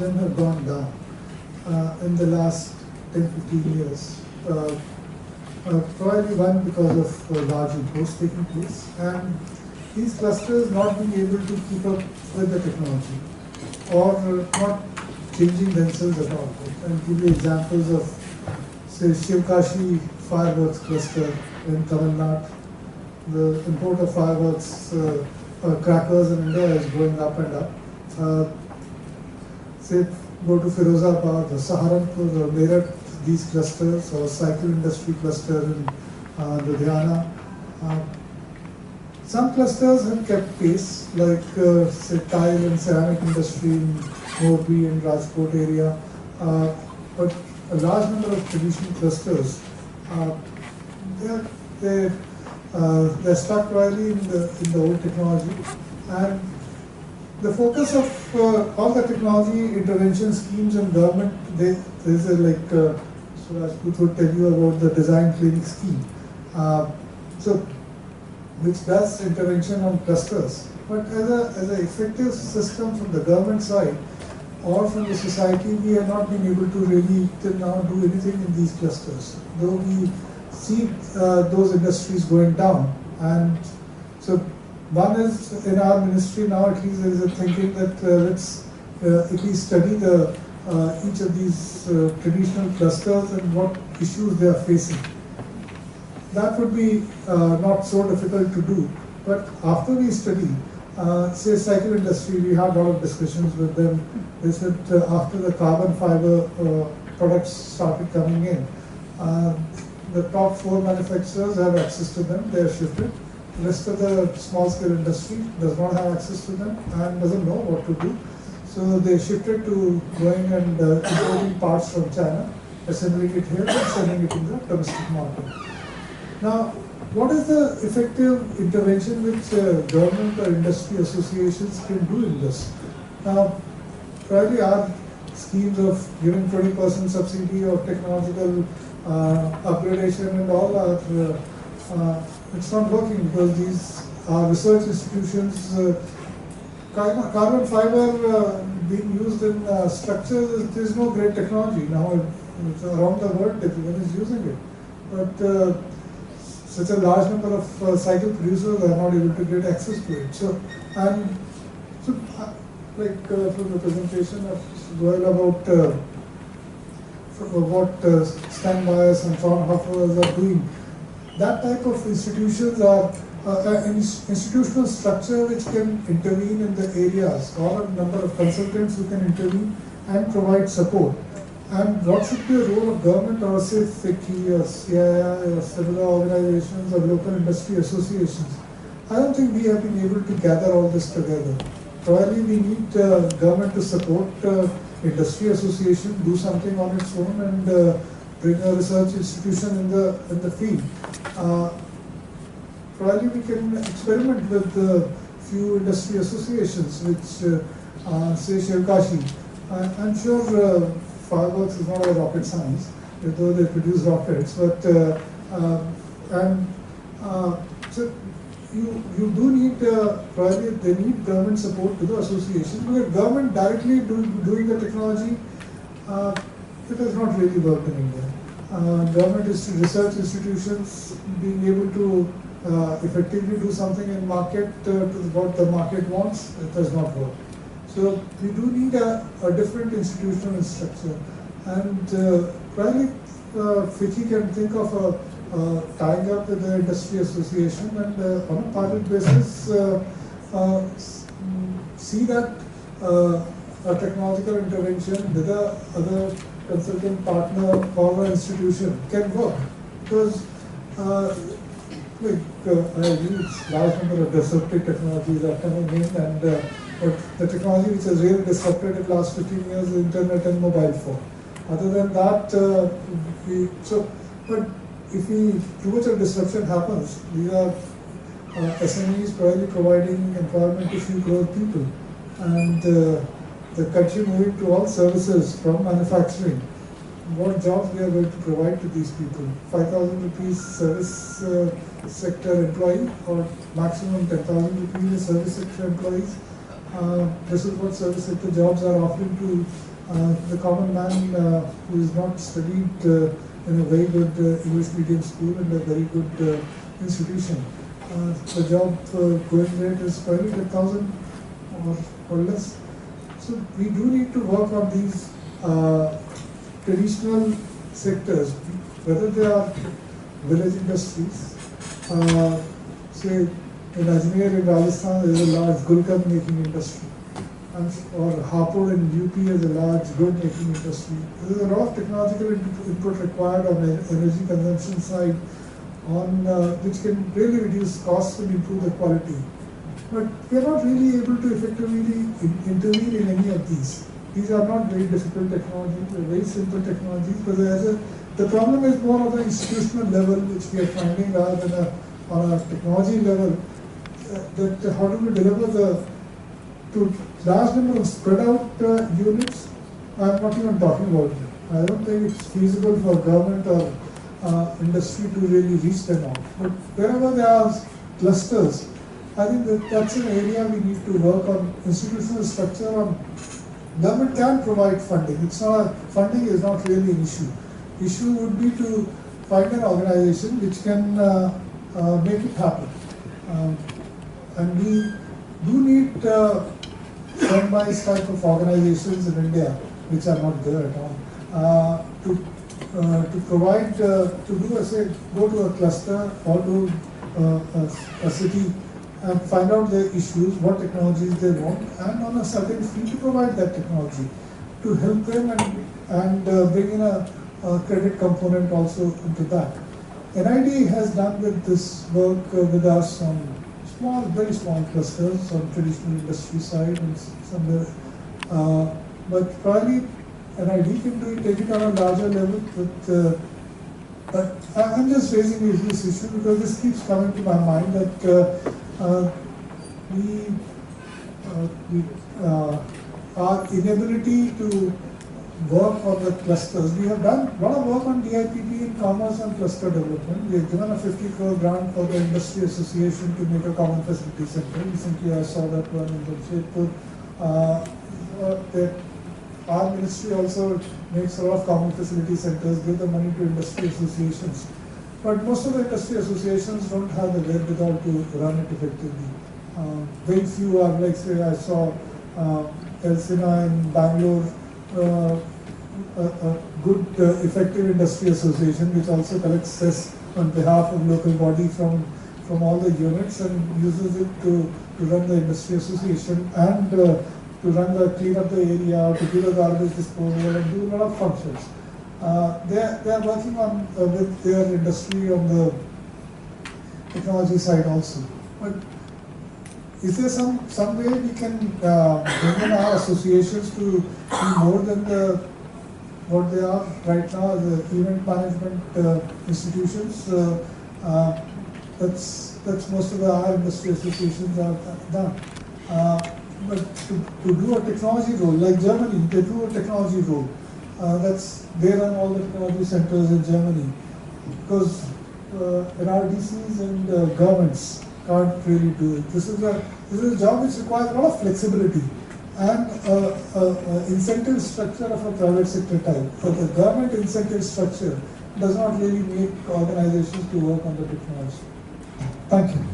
them have gone down in the last 10-15 years. Probably one because of large imports taking place, and these clusters not being able to keep up with the technology or not changing themselves at all. And give you examples of, say, Shivkashi fireworks cluster in Tamil Nadu. The import of fireworks, crackers in India is going up and up. Say, go to Firozabad or Saharanpur or Meerut, these clusters, or cycle industry cluster in Ludhiana. Some clusters have kept pace, like say tile and ceramic industry in Morbi and Rajkot area, but a large number of traditional clusters, they're stuck really in the old technology, and the focus of all the technology intervention schemes and government, there's a like Suraj would tell you about the design clinic scheme. So which does intervention on clusters, but as an effective system from the government side or from the society, we have not been able to really till now do anything in these clusters, though we see those industries going down. And so one is, in our ministry now at least, there is a thinking that let's at least study each of these traditional clusters and what issues they are facing. That would be not so difficult to do, but after we study, say cycle industry, we had a lot of discussions with them. They said after the carbon fiber products started coming in, the top 4 manufacturers have access to them, they are shifted. The rest of the small scale industry does not have access to them and doesn't know what to do. So they shifted to going and importing parts from China, assembling it here and selling it in the domestic market. Now, what is the effective intervention which government or industry associations can do in this? Now, probably our schemes of giving 20% subsidy or technological upgradation and all are, it's not working because these are research institutions. Carbon fiber being used in structures, there is no great technology. Now, it's around the world, everyone is using it. But such a large number of cycle producers are not able to get access to it. So, and so like from the presentation of Goel about what Stan Byers and Fraunhofer are doing, that type of institutions are institutional structure which can intervene in the areas, or a number of consultants who can intervene and provide support. And what should be the role of government, or say FICCI or CII or similar organizations or local industry associations? I don't think we have been able to gather all this together. Probably we need government to support industry association, do something on its own, and bring a research institution in the field. Probably we can experiment with a few industry associations, which say Shivkashi. I'm sure fireworks is not a rocket science, though they produce rockets, but so you do need probably they need government support to the association, because government directly doing the technology, it has not really worked in India. Government research institutions being able to effectively do something in market to what the market wants, it does not work. So we do need a different institutional structure, and probably FICCI can think of tying up with the industry association and on a pilot basis see that a technological intervention with other consultant partner or an institution can work, because I agree, large number of disruptive technologies are coming in, and but the technology which has really disrupted in the last 15 years is internet and mobile phone. Other than that, but if too much of disruption happens, these are SMEs probably providing employment to few crore people, and the country moving to all services from manufacturing. What jobs we are going to provide to these people? 5,000 rupees service sector employee, or maximum 10,000 rupees service sector employees. This is what service sector jobs are offering to the common man who is not studied in a very good English medium school and a very good institution. The job going rate is probably 10,000 or less. So we do need to work on these traditional sectors, whether they are village industries. Say in Ajmer in Rajasthan there is a large gulkand making industry, or Hapur in UP is a large gun making industry. There is a lot of technological input required on the energy consumption side, on which can really reduce costs and improve the quality. But we are not really able to effectively intervene in any of these. These are not very difficult technologies, they are very simple technologies, but the problem is more on the institutional level, which we are finding rather than on a technology level, that how do we deliver to large number of spread out units. I am not even talking about it. I don't think it's feasible for government or industry to really reach them out. But wherever there are clusters, I think that's an area we need to work on. Institutional structure on. Government can provide funding. It's not funding is not really an issue. Issue would be to find an organization which can make it happen. And we do need firm-based type of organizations in India, which are not there at all, to provide, to do, say, go to a cluster or to a city and find out their issues, what technologies they want, and on a certain fee to provide that technology, to help them and bring in a credit component also into that. NID has done with this work with us on small, very small clusters on traditional industry side and somewhere, but probably NID can do it, take it on a larger level. But I'm just raising this issue because this keeps coming to my mind that our inability to work on the clusters. We have done a lot of work on DIPP in commerce and cluster development. We have given a 50 crore grant for the industry association to make a common facility center. Recently I saw that one in Jamshedpur. Our ministry also makes a lot of common facility centers, give the money to industry associations. But most of the industry associations don't have the wherewithal to run it effectively. Very few are, like say I saw Elsina in Bangalore, a good effective industry association which also collects cess on behalf of local body from all the units and uses it to run the industry association and to run the clean up the area, to do the garbage disposal and do a lot of functions. They are working on with their industry on the technology side also. But is there some way we can bring in our associations to be more than what they are right now, the event management institutions? That's most of our industry associations are done. But to do a technology role, like Germany, they do a technology role. They run all the technology centers in Germany because NRDCs and governments can't really do it. This is a job which requires a lot of flexibility and incentive structure of a private sector type. But the government incentive structure does not really make organizations to work on the technology. Thank you.